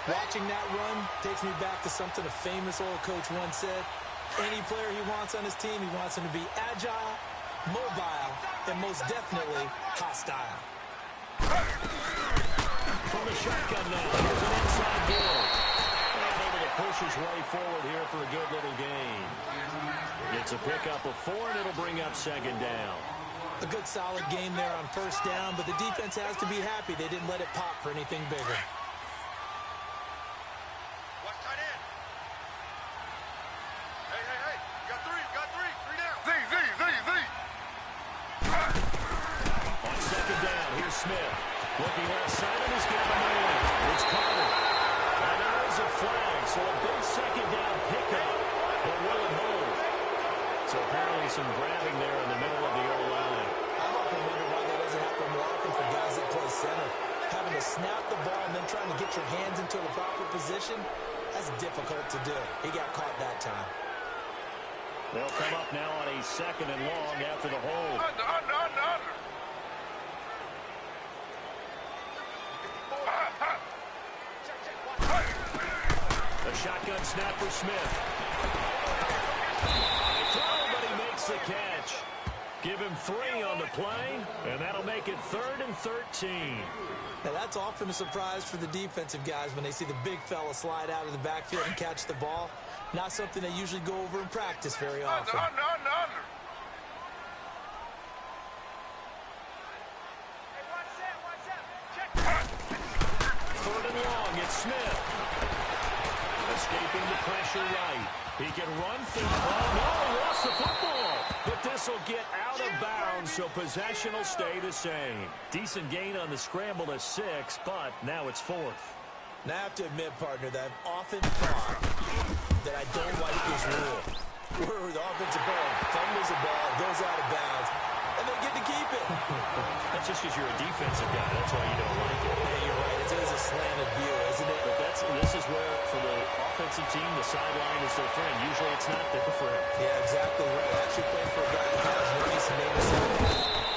Watching that run takes me back to something a famous old coach once said. Any player he wants on his team, he wants him to be agile, mobile, and most definitely hostile. From the shotgun now, here's an inside ball. And able to push his way forward here for a good little gain. Gets a pickup of 4, and it'll bring up 2nd down. A good solid game there on 1st down, but the defense has to be happy they didn't let it pop for anything bigger. Watch tight end. Hey. You got 3 down. Z. On 2nd down, here's Smith. Looking left side, and he's got a man. It's Carter. And there is a flag, so a big 2nd down pickup, but will it hold? So apparently some grabbing there in the middle of the O-line. I often wonder why that doesn't happen more often for guys that play center. Having to snap the ball and then trying to get your hands into the proper position, that's difficult to do. He got caught that time. They'll come up now on a 2nd and long after the hold. Under. The shotgun snap for Smith. But he makes the catch. Give him 3 on the play, and that'll make it 3rd and 13. Now, that's often a surprise for the defensive guys when they see the big fella slide out of the backfield and catch the ball. Not something they usually go over in practice very often. Under. Hey, watch that. 3rd and long, it's Smith. Escaping the pressure right. He can run through. Oh, no, he lost the football. But this will get out of bounds, so possession will stay the same. Decent gain on the scramble to 6, but now it's 4th. Now, I have to admit, partner, that I've often thought that I don't like this rule. Where the offensive player fumbles the ball, goes out of bounds, and they get to keep it. That's just because you're a defensive guy. That's why you don't like it. Yeah, you're right. It is a slanted view, isn't it? But this is where, for the offensive team, the sideline is their friend. Usually it's not their friend. Yeah, exactly right. I actually played for a guy that has no use of name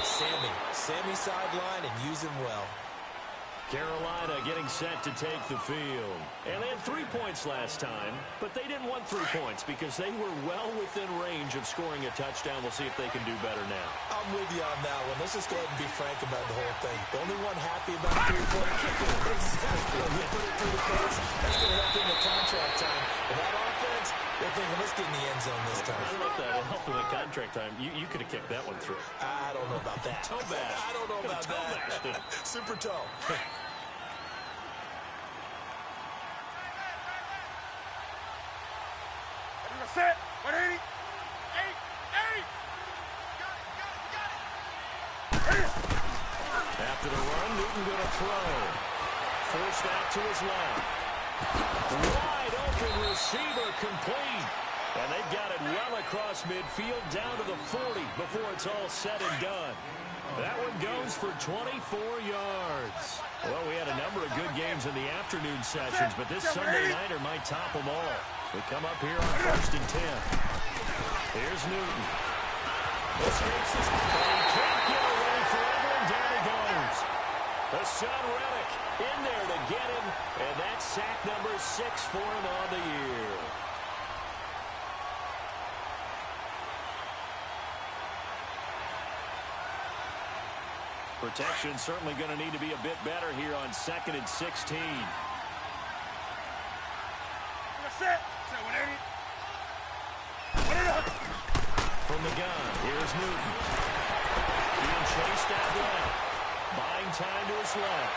Sammy. Sammy sideline and use him well. Carolina getting set to take the field. And they had 3 points last time, but they didn't want 3 points because they were well within range of scoring a touchdown. We'll see if they can do better now. I'm with you on that one. Let's just go ahead and be frank about the whole thing. The only one happy about the 3-point kick is exactly. You put it through the face. That's going to help him with contract time. And that offense, they're thinking, let's get in the end zone this time. I don't know if that helped him with contract time. You could have kicked that one through. I don't know about that. Toe bash. I don't know about that. Super toe. Set. 180. 8. After the run, Newton going to throw. Forced out to his left. Wide open receiver complete. And they've got it well across midfield down to the 40 before it's all said and done. That one goes for 24 yards. Well, we had a number of good games in the afternoon sessions, but this Sunday nighter might top them all. We come up here on 1st and 10. Here's Newton. Escapes this, but he can't get away forever, and down he goes. Hassan Reddick in there to get him, and that's sack number 6 for him on the year. Protection certainly going to need to be a bit better here on 2nd and 16. Set. 180. From the gun, here's Newton. Being chased out left. Buying time to his left.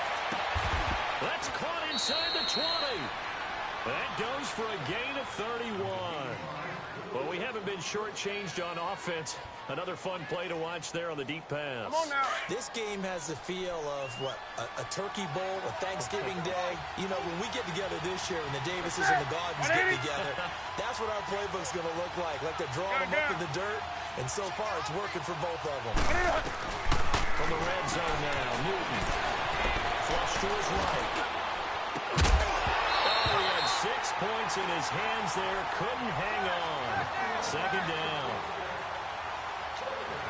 That's caught inside the 20. That goes for a gain of 31. Well, we haven't been shortchanged on offense. Another fun play to watch there on the deep pass. Come on now. This game has the feel of, what, a turkey bowl, a Thanksgiving day. You know, when we get together this year and the Davises and the Gardens get together, that's what our playbook's going to look like. Like they're drawing them up in the dirt, and so far it's working for both of them. From the red zone now, Newton. Flush to his right. Oh, he had 6 points in his hands there. Couldn't hang on. 2nd down.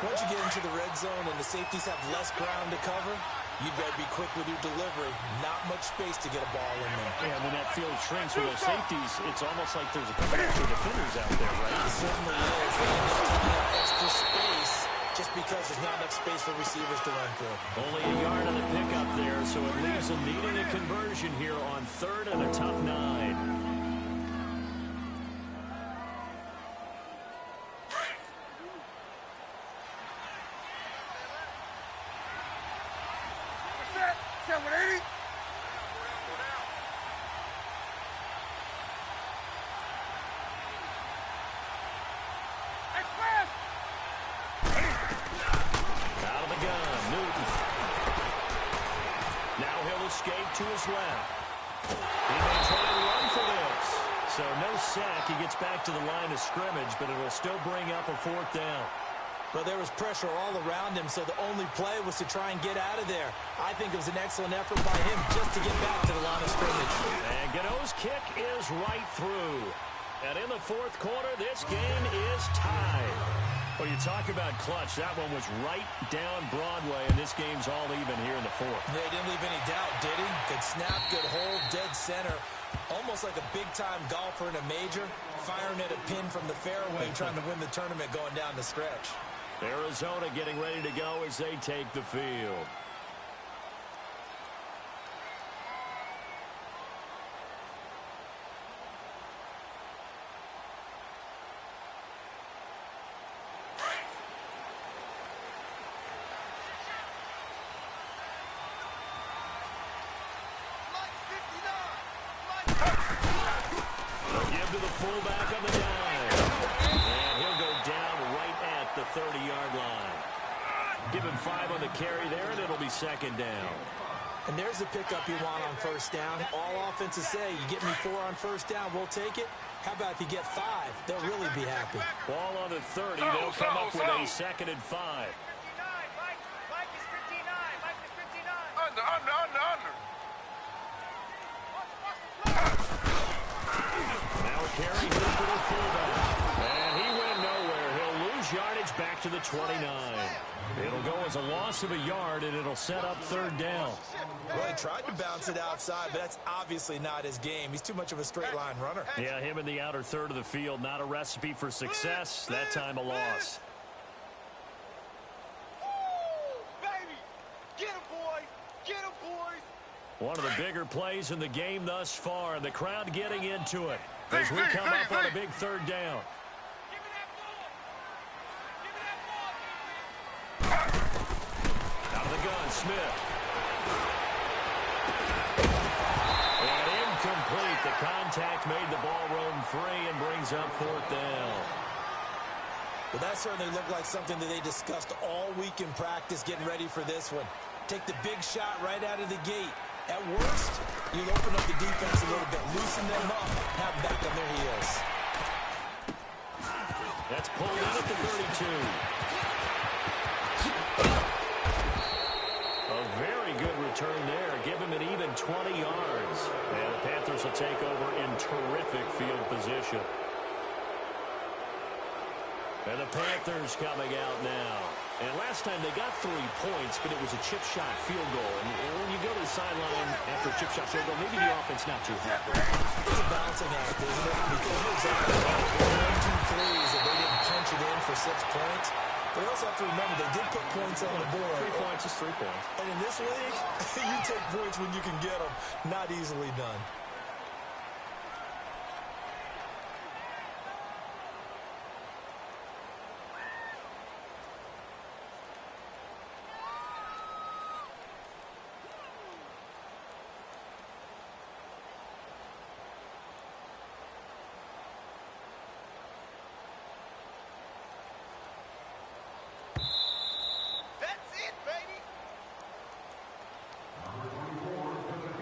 Once you get into the red zone and the safeties have less ground to cover, you'd better be quick with your delivery. Not much space to get a ball in there. Yeah, when that field shrinks with those safeties, it's almost like there's a couple extra defenders out there, right? It certainly is. They end up taking up extra space just because there's not enough space for receivers to run through. Only a yard on the pickup there, so it leaves them needing a conversion here on 3rd and a tough 9. Set. 180. Express. Out of the gun, Newton. Now he'll escape to his left. He may try to run for this. So no sack. He gets back to the line of scrimmage, but it'll still bring up a 4th down. But there was pressure all around him, so the only play was to try and get out of there. I think it was an excellent effort by him just to get back to the line of scrimmage. And Gano's kick is right through. And in the 4th quarter, this game is tied. Well, you talk about clutch. That one was right down Broadway, and this game's all even here in the 4th. Yeah, he didn't leave any doubt, did he? Good snap, good hold, dead center. Almost like a big-time golfer in a major, firing at a pin from the fairway, trying to win the tournament going down the stretch. Arizona getting ready to go as they take the field. Give to the fullback on the dime. And he'll go down right at the 30-yard line. Give him 5 on the carry there, and it'll be 2nd down. And there's the pickup you want on 1st down. All offenses say, you get me 4 on 1st down, we'll take it. How about if you get 5? They'll really be happy. Ball on the 30. They'll come up with a 2nd and 5. Now carrying this little fullback. And he went nowhere. He'll lose yardage back to the 29. It'll go as a loss of a yard, and it'll set up third down. Well, he tried to bounce it outside, but that's obviously not his game. He's too much of a straight-line runner. Yeah, him in the outer third of the field, not a recipe for success. That time a loss. Baby, get him, boys. Get him, boys. One of the bigger plays in the game thus far, and the crowd getting into it as we come up on a big third down. Out of the gun, Smith. And incomplete. The contact made the ball roam free and brings up fourth down. Well, that certainly looked like something that they discussed all week in practice getting ready for this one. Take the big shot right out of the gate. At worst, you'll open up the defense a little bit, loosen them up, have them back on their heels. That's pulled in at the 32. A very good return there. Give him an even 20 yards. And the Panthers will take over in terrific field position. And the Panthers coming out now. And last time they got 3 points, but it was a chip shot field goal. And when you go to the sideline after a chip shot field goal, maybe the offense not too happy. It's a balancing act, isn't it? Because you're exactly right. 1, 2 threes, and they didn't punch it in for 6 points. But you also have to remember, they did put points on the board. 3 points is 3 points. And in this league, you take points when you can get them. Not easily done.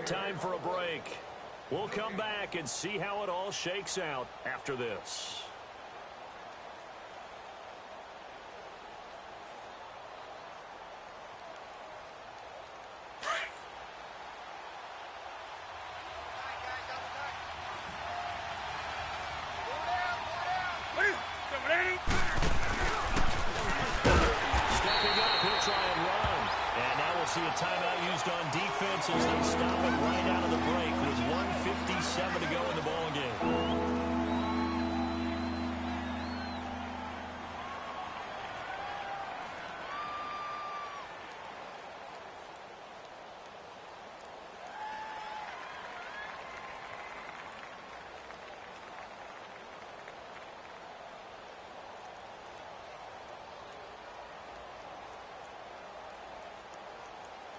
Time for a break. We'll come back and see how it all shakes out after this. Stepping up, he'll try and run. And now we'll see a timeout used on defense as they stop it right out of the break with 1:57 to go in the ball game.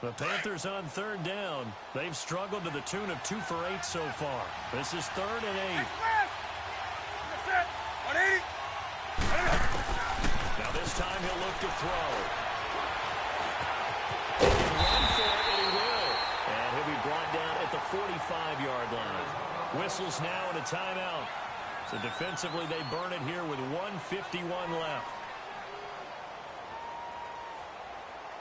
The Panthers on third down. They've struggled to the tune of 2 for 8 so far. This is 3rd and 8. Now this time he'll look to throw. He can run for it, and he will. And he'll be brought down at the 45-yard line. Whistles now and a timeout. So defensively they burn it here with 1:51 left.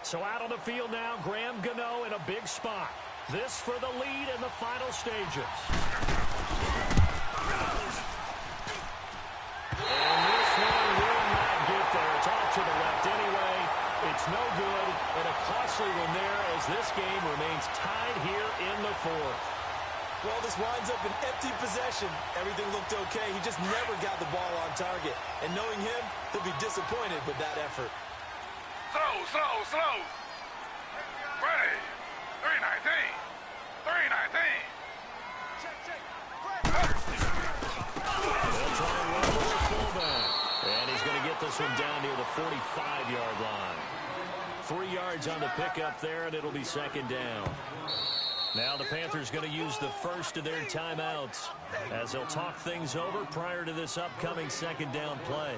So out on the field now, Graham Gano in a big spot. This for the lead in the final stages. And this one will not get there. It's off to the left anyway. It's no good, and a costly one there as this game remains tied here in the 4th. Well, this winds up an empty possession. Everything looked okay. He just never got the ball on target. And knowing him, he'll be disappointed with that effort. Slow. Ready. 319. 319. They'll try and run with the fullback. And he's going to get this one down near the 45-yard line. 3 yards on the pickup there, and it'll be 2nd down. Now the Panthers going to use the first of their timeouts as they'll talk things over prior to this upcoming 2nd down play.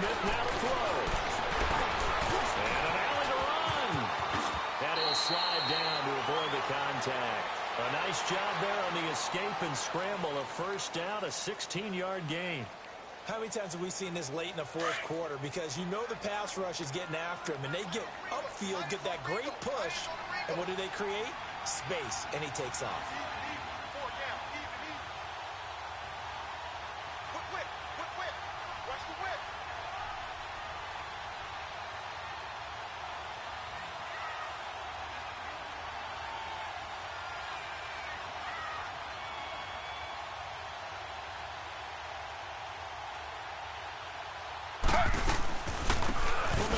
Smith now to throw. And an alley to run. And he'll slide down to avoid the contact. A nice job there on the escape and scramble, a first down, a 16-yard gain. How many times have we seen this late in the fourth quarter? Because you know the pass rush is getting after him, and they get upfield, get that great push, and what do they create? Space, and he takes off.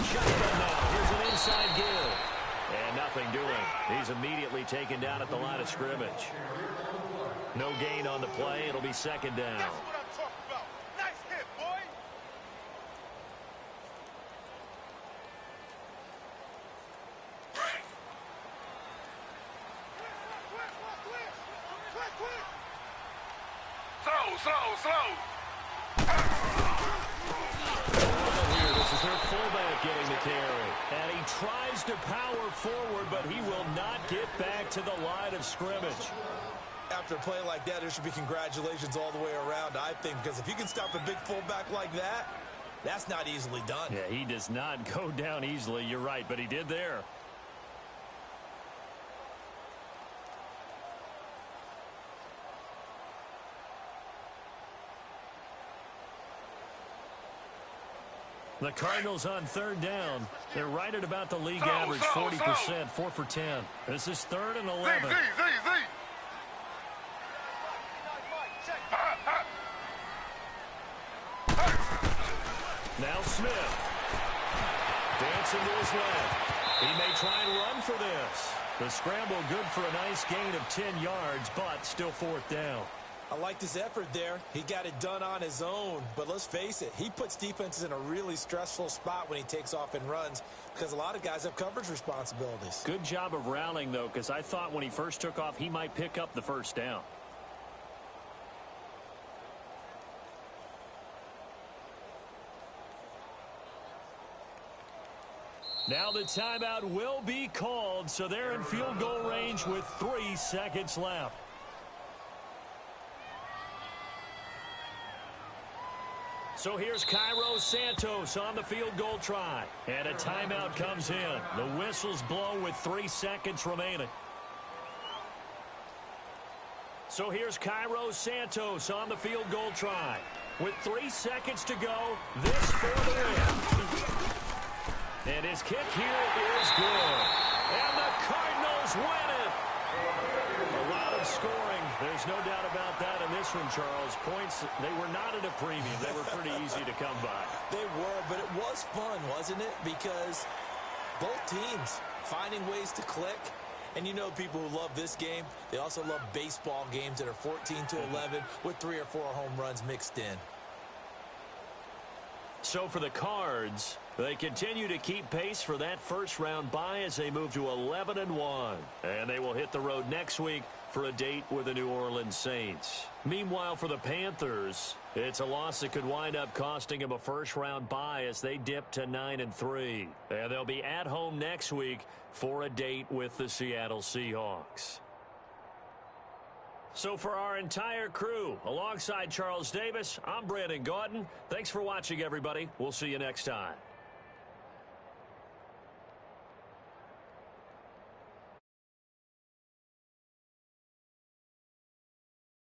Shotgun now. Here's an inside give. And nothing doing. He's immediately taken down at the line of scrimmage. No gain on the play. It'll be second down. That's what I'm talking about. Nice hit, boy. Slow. This is their fullback getting the carry. And he tries to power forward, but he will not get back to the line of scrimmage. After a play like that, there should be congratulations all the way around, I think, because if you can stop a big fullback like that, that's not easily done. Yeah, he does not go down easily. You're right, but he did there. The Cardinals on third down. They're right at about the league average, 40%, 4 for 10. This is 3rd and 11. Now Smith. Dancing to his left. He may try and run for this. The scramble good for a nice gain of 10 yards, but still 4th down. I liked his effort there. He got it done on his own. But let's face it, he puts defenses in a really stressful spot when he takes off and runs because a lot of guys have coverage responsibilities. Good job of rallying, though, because I thought when he first took off, he might pick up the first down. Now the timeout will be called, so they're in field goal range with 3 seconds left. So here's Cairo Santos on the field goal try. And a timeout comes in. The whistle's blown with 3 seconds remaining. So here's Cairo Santos on the field goal try. With 3 seconds to go, this for the win. And his kick here is good. And the Cardinals win it. A lot of scoring. There's no doubt about that in this one, Charles. Points, they were not at a premium. They were pretty easy to come by. They were, but it was fun, wasn't it? Because both teams finding ways to click. And you know people who love this game, they also love baseball games that are 14-11 with 3 or 4 home runs mixed in. So for the Cards, they continue to keep pace for that first-round bye as they move to 11-1. And they will hit the road next week for a date with the New Orleans Saints. Meanwhile, for the Panthers, it's a loss that could wind up costing them a first-round bye as they dip to 9-3. And they'll be at home next week for a date with the Seattle Seahawks. So for our entire crew, alongside Charles Davis, I'm Brandon Gautin. Thanks for watching, everybody. We'll see you next time.